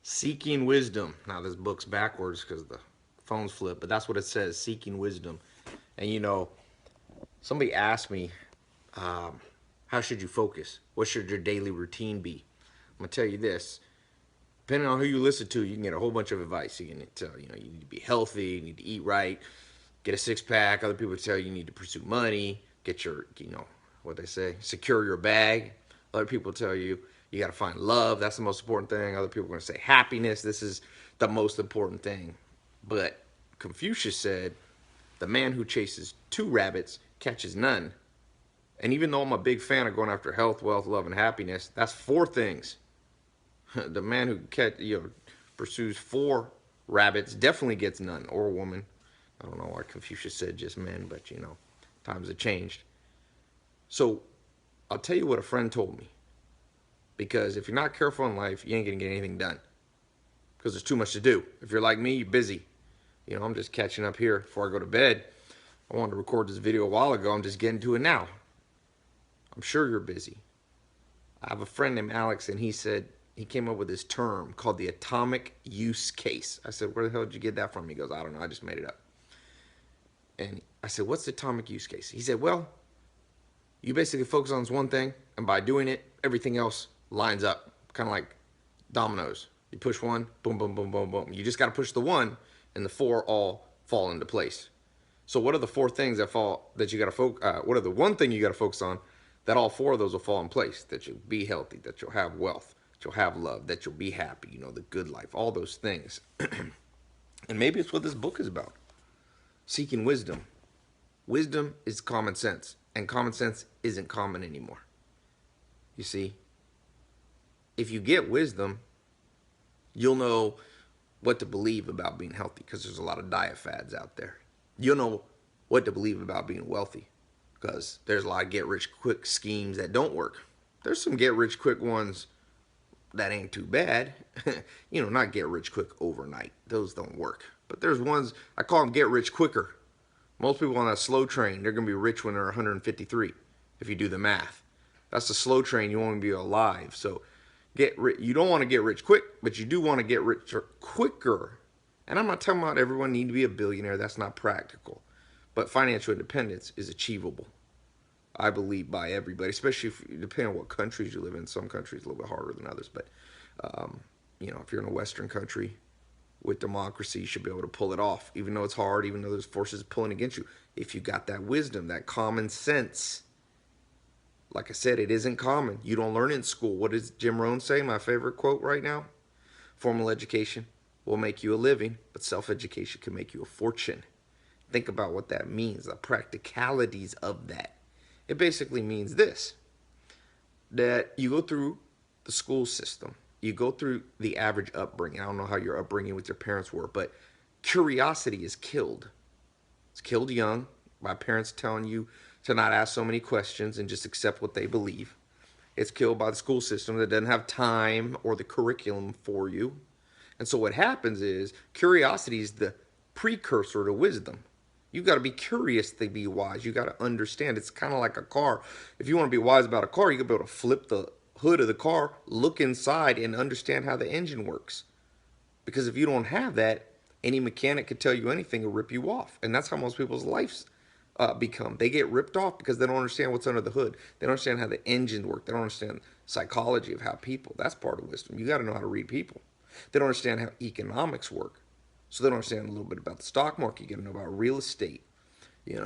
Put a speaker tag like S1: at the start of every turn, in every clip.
S1: Seeking Wisdom. Now, this book's backwards because the phone's flipped, but that's what it says, Seeking Wisdom. And somebody asked me, how should you focus? What should your daily routine be? I'm going to tell you this. Depending on who you listen to, you can get a whole bunch of advice. You can tell, you need to be healthy, you need to eat right, get a six pack. Other people tell you need to pursue money, get your, what they say, secure your bag. Other people tell you you got to find love. That's the most important thing. Other people are going to say happiness. This is the most important thing. But Confucius said, the man who chases two rabbits catches none. And even though I'm a big fan of going after health, wealth, love, and happiness, that's four things. The man who pursues four rabbits definitely gets none, or a woman. I don't know why Confucius said just men, but times have changed. So I'll tell you what a friend told me. Because if you're not careful in life, you ain't gonna get anything done. Because there's too much to do. If you're like me, you're busy. I'm just catching up here before I go to bed. I wanted to record this video a while ago. I'm just getting to it now. I'm sure you're busy. I have a friend named Alex, and he said he came up with this term called the atomic use case. I said, where the hell did you get that from? He goes, I don't know. I just made it up. And I said, what's the atomic use case? He said, well, you basically focus on this one thing, and by doing it, everything else lines up, kind of like dominoes. You push one, boom, boom, boom, boom, boom. You just got to push the one, and the four all fall into place. So what are the four things that you got to focus? What are the one thing you got to focus on that all four of those will fall in place? That you'll be healthy, that you'll have wealth, that you'll have love, that you'll be happy. The good life, all those things. And maybe it's what this book is about. Seeking wisdom. Wisdom is common sense, and common sense isn't common anymore. You see, if you get wisdom, you'll know what to believe about being healthy, because there's a lot of diet fads out there. You'll know what to believe about being wealthy, because there's a lot of get-rich-quick schemes that don't work. There's some get-rich-quick ones that ain't too bad. Not get-rich-quick overnight. Those don't work. But there's ones, I call them get-rich-quicker. Most people on that slow train, they're going to be rich when they're 153, if you do the math. That's the slow train. You want to be alive. So you don't want to get rich quick, but you do want to get rich quicker. And I'm not talking about everyone need to be a billionaire. That's not practical. But financial independence is achievable, I believe, by everybody, especially depending on what countries you live in. Some countries a little bit harder than others. But, if you're in a Western country with democracy, you should be able to pull it off, even though it's hard, even though there's forces pulling against you. If you got that wisdom, that common sense. Like I said, it isn't common. You don't learn it in school. What does Jim Rohn say? My favorite quote right now. Formal education will make you a living, but self-education can make you a fortune. Think about what that means, the practicalities of that. It basically means this, that you go through the school system. You go through the average upbringing. I don't know how your upbringing with your parents were, but curiosity is killed. It's killed young by parents telling you to not ask so many questions and just accept what they believe. It's killed by the school system that doesn't have time or the curriculum for you. And so what happens is curiosity is the precursor to wisdom. You've got to be curious to be wise. You got to understand. It's kind of like a car. If you want to be wise about a car, you got to be able to flip the hood of the car, look inside, and understand how the engine works. Because if you don't have that, any mechanic could tell you anything or rip you off. And that's how most people's lives become. They get ripped off because they don't understand what's under the hood. They don't understand how the engines work. They don't understand psychology of how people. That's part of wisdom. You got to know how to read people. They don't understand how economics work. So they don't understand a little bit about the stock market. You got to know about real estate. You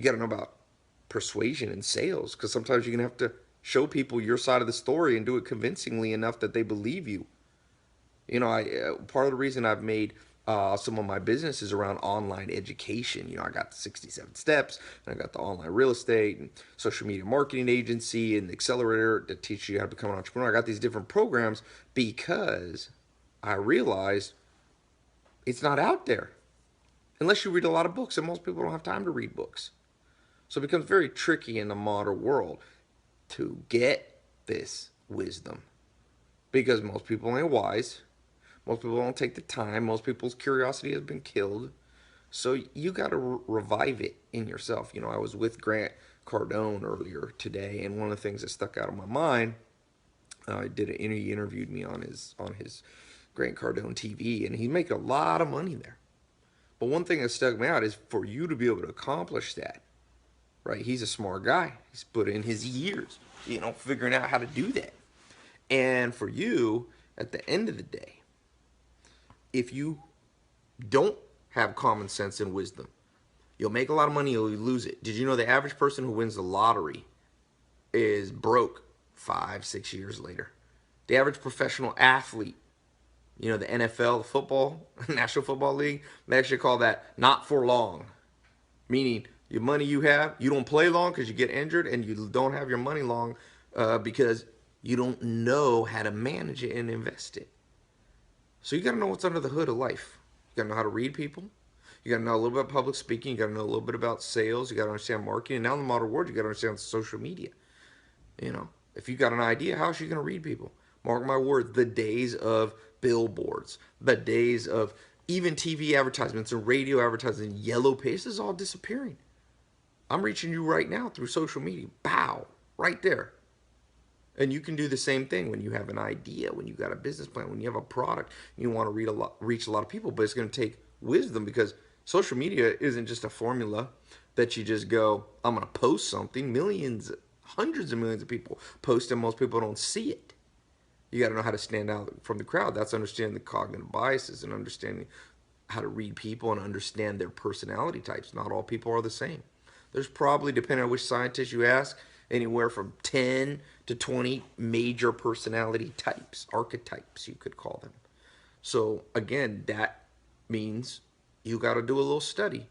S1: got to know about persuasion and sales, because sometimes you're going to have to show people your side of the story and do it convincingly enough that they believe you. Part of the reason I've made some of my businesses around online education. I got the 67 steps, and I got the online real estate and social media marketing agency and the accelerator that teaches you how to become an entrepreneur. I got these different programs because I realized it's not out there unless you read a lot of books, and most people don't have time to read books. So it becomes very tricky in the modern world to get this wisdom because most people ain't wise. Most people don't take the time. Most people's curiosity has been killed. So you got to revive it in yourself. I was with Grant Cardone earlier today, and one of the things that stuck out of my mind, he interviewed me on his Grant Cardone TV, and he's making a lot of money there. But one thing that stuck me out is for you to be able to accomplish that, right? He's a smart guy. He's put in his years, figuring out how to do that. And for you, at the end of the day, if you don't have common sense and wisdom, you'll make a lot of money, you'll lose it. Did you know the average person who wins the lottery is broke 5-6 years later? The average professional athlete, the NFL, the football, National Football League, they actually call that not for long. Meaning, your money you have, you don't play long because you get injured, and you don't have your money long because you don't know how to manage it and invest it. So you got to know what's under the hood of life. You got to know how to read people. You got to know a little bit about public speaking. You got to know a little bit about sales. You got to understand marketing. And now in the modern world, you got to understand social media. If you got an idea, how is she going to read people? Mark my words, the days of billboards, the days of even TV advertisements and radio advertisements, yellow pages is all disappearing. I'm reaching you right now through social media. Bow, right there. And you can do the same thing when you have an idea, when you got a business plan, when you have a product, you want to reach a lot of people, but it's going to take wisdom, because social media isn't just a formula that you just go, I'm going to post something. Millions, hundreds of millions of people post, and most people don't see it. You got to know how to stand out from the crowd. That's understanding the cognitive biases and understanding how to read people and understand their personality types. Not all people are the same. There's probably, depending on which scientist you ask, anywhere from 10 to 20 major personality types, archetypes, you could call them. So again, that means you got to do a little study.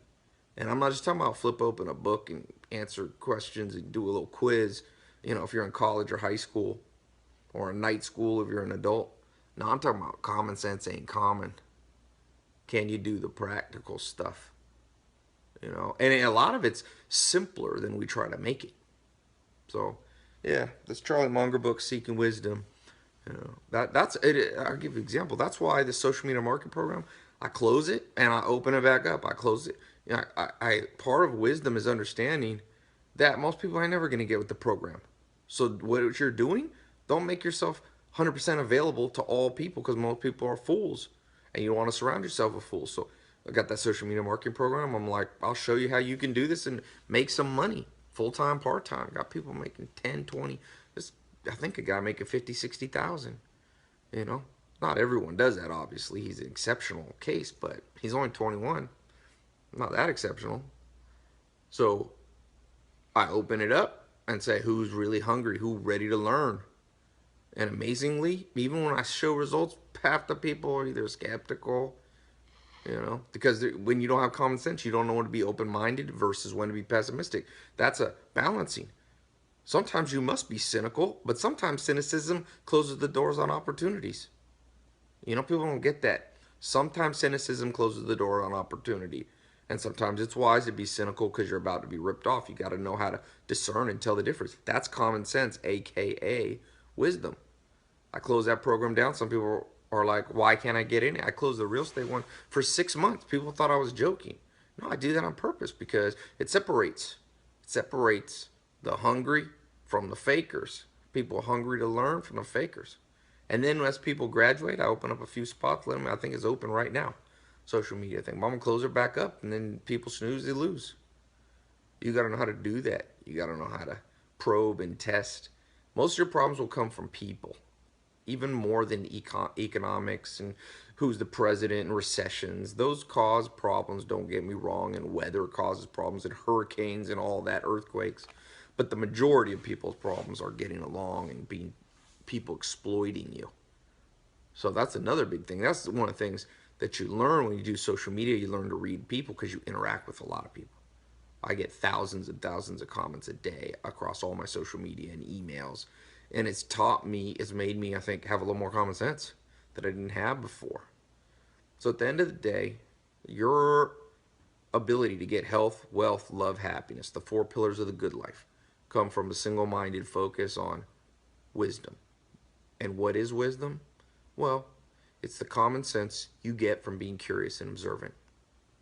S1: And I'm not just talking about flip open a book and answer questions and do a little quiz, if you're in college or high school, or a night school if you're an adult. No, I'm talking about common sense ain't common. Can you do the practical stuff? And a lot of it's simpler than we try to make it. So, yeah, this Charlie Munger book, Seeking Wisdom, that's it. I'll give you an example. That's why the social media marketing program, I close it and I open it back up. I close it. Part of wisdom is understanding that most people are never going to get with the program. So what you're doing, don't make yourself 100% available to all people, because most people are fools, and you don't want to surround yourself with fools. So I got that social media marketing program. I'm like, I'll show you how you can do this and make some money, full-time, part-time. Got people making 10, 20. I think a guy making 50, 60,000. Not everyone does that, obviously. He's an exceptional case, but he's only 21. Not that exceptional. So I open it up and say, who's really hungry? Who's ready to learn? And amazingly, even when I show results, half the people are either skeptical, because when you don't have common sense, you don't know when to be open-minded versus when to be pessimistic. That's a balancing. Sometimes you must be cynical, but sometimes cynicism closes the doors on opportunities. People don't get that. Sometimes cynicism closes the door on opportunity. And sometimes it's wise to be cynical because you're about to be ripped off. You got to know how to discern and tell the difference. That's common sense, a.k.a. wisdom. I closed that program down. Some people are like, why can't I get in it? I closed the real estate one for 6 months. People thought I was joking. No, I do that on purpose because it separates. It separates the hungry from the fakers. People hungry to learn from the fakers. And then as people graduate, I open up a few spots. I think it's open right now. Social media thing. I'm going to close it back up, and then people snooze, they lose. You got to know how to do that. You got to know how to probe and test. Most of your problems will come from people, even more than economics and who's the president and recessions. Those cause problems, don't get me wrong, and weather causes problems, and hurricanes and all that, earthquakes. But the majority of people's problems are getting along and being people exploiting you. So that's another big thing. That's one of the things that you learn when you do social media. You learn to read people because you interact with a lot of people. I get thousands and thousands of comments a day across all my social media and emails. And it's made me, I think, have a little more common sense that I didn't have before. So at the end of the day, your ability to get health, wealth, love, happiness, the 4 pillars of the good life, come from a single-minded focus on wisdom. And what is wisdom? Well, it's the common sense you get from being curious and observant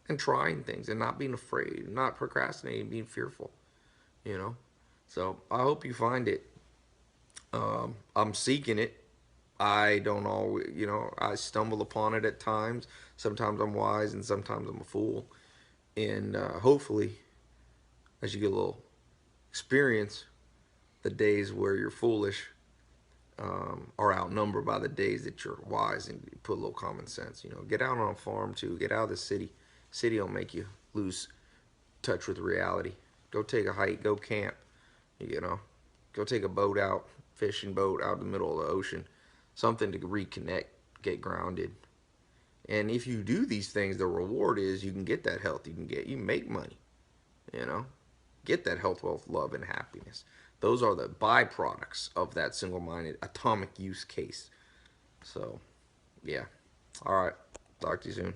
S1: and trying things and not being afraid, not procrastinating, being fearful, So I hope you find it. I'm seeking it. I don't always, you know, I stumble upon it at times. Sometimes I'm wise and sometimes I'm a fool. And hopefully, as you get a little experience, the days where you're foolish are outnumbered by the days that you're wise and you put a little common sense. You know, get out on a farm too. Get out of the city. City will make you lose touch with reality. Go take a hike. Go camp. You know, go take a boat out, fishing boat out in the middle of the ocean. Something to reconnect, get grounded. And if you do these things, the reward is you can get that health. You can make money. You know, get that health, wealth, love, and happiness. Those are the byproducts of that single-minded atomic use case. So, yeah. All right. Talk to you soon.